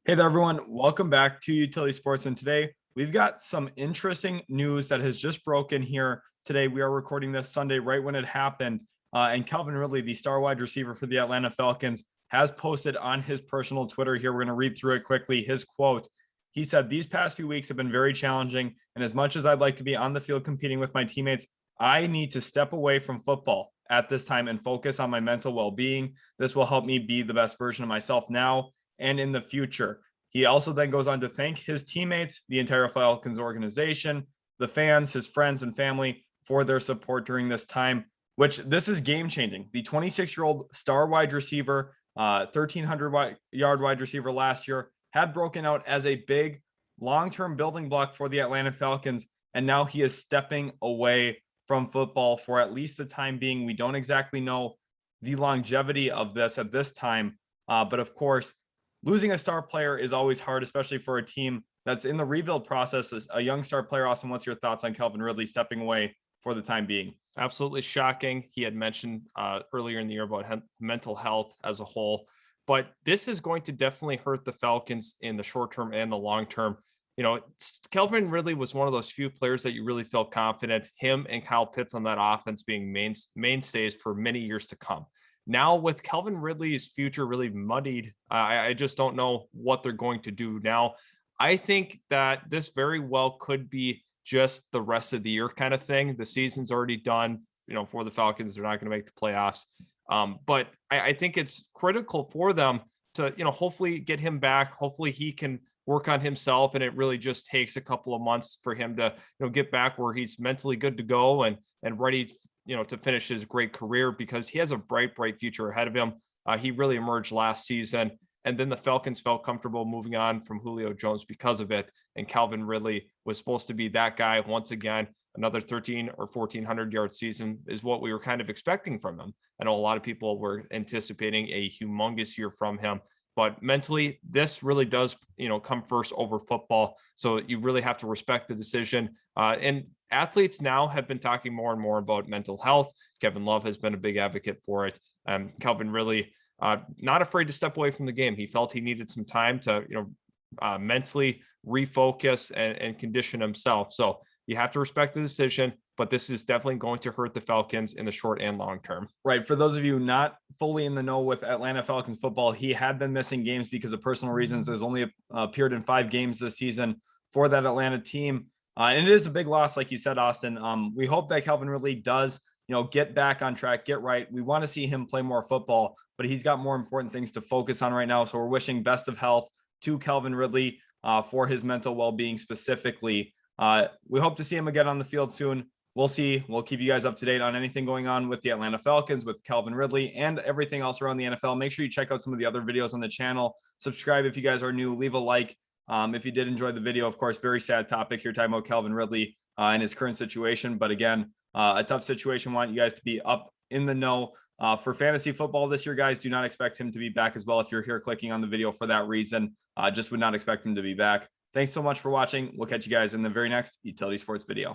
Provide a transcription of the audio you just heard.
Hey there, everyone. Welcome back to Utility Sports. And today we've got some interesting news that has just broken here today. We are recording this Sunday right when it happened. And Calvin Ridley, the star wide receiver for the Atlanta Falcons, has posted on his personal Twitter here. We're going to read through it quickly. His quote, he said, "These past few weeks have been very challenging. And as much as I'd like to be on the field competing with my teammates, I need to step away from football at this time and focus on my mental well-being. This will help me be the best version of myself now and in the future." He also then goes on to thank his teammates, the entire Falcons organization, the fans, his friends and family for their support during this time, which this is game changing. The 26-year-old star wide receiver, 1,300-yard wide receiver last year, had broken out as a big long-term building block for the Atlanta Falcons, and now he is stepping away from football for at least the time being. We don't exactly know the longevity of this at this time, but of course, losing a star player is always hard, especially for a team that's in the rebuild process. As a young star player, Austin, what's your thoughts on Calvin Ridley stepping away for the time being? Absolutely shocking. He had mentioned earlier in the year about mental health as a whole, but this is going to definitely hurt the Falcons in the short term and the long term. Calvin Ridley was one of those few players that you really felt confident, him and Kyle Pitts on that offense being mainstays for many years to come. Now, with Calvin Ridley's future really muddied, I just don't know what they're going to do now. I think that this very well could be just the rest of the year kind of thing. The season's already done, for the Falcons. They're not going to make the playoffs. But I think it's critical for them to, hopefully get him back. Hopefully he can work on himself. And it really just takes a couple of months for him to, get back where he's mentally good to go and ready, to finish his great career, because he has a bright future ahead of him. He really emerged last season. And then the Falcons felt comfortable moving on from Julio Jones because of it. And Calvin Ridley was supposed to be that guy once again. Another 13 or 1,400-yard season is what we were kind of expecting from him. I know a lot of people were anticipating a humongous year from him, but mentally, this really does, come first over football. So you really have to respect the decision. And athletes now have been talking more and more about mental health. Kevin Love has been a big advocate for it. Calvin Ridley, not afraid to step away from the game. He felt he needed some time to, mentally refocus and condition himself. So you have to respect the decision, but this is definitely going to hurt the Falcons in the short and long term. Right. For those of you not fully in the know with Atlanta Falcons football, he had been missing games because of personal reasons. Has only appeared in 5 games this season for that Atlanta team. And it is a big loss, like you said, Austin. We hope that Calvin Ridley does, get back on track, get right. We want to see him play more football, but he's got more important things to focus on right now. So we're wishing best of health to Calvin Ridley for his mental well-being specifically. We hope to see him again on the field soon. We'll see. We'll keep you guys up to date on anything going on with the Atlanta Falcons, with Calvin Ridley, and everything else around the NFL. Make sure you check out some of the other videos on the channel. Subscribe if you guys are new. Leave a like if you did enjoy the video. Of course, very sad topic here, talking about Calvin Ridley and his current situation. But again, a tough situation. Want you guys to be up in the know. For fantasy football this year, guys, do not expect him to be back as well. If you're here clicking on the video for that reason, just would not expect him to be back. Thanks so much for watching. We'll catch you guys in the very next Utility Sports video.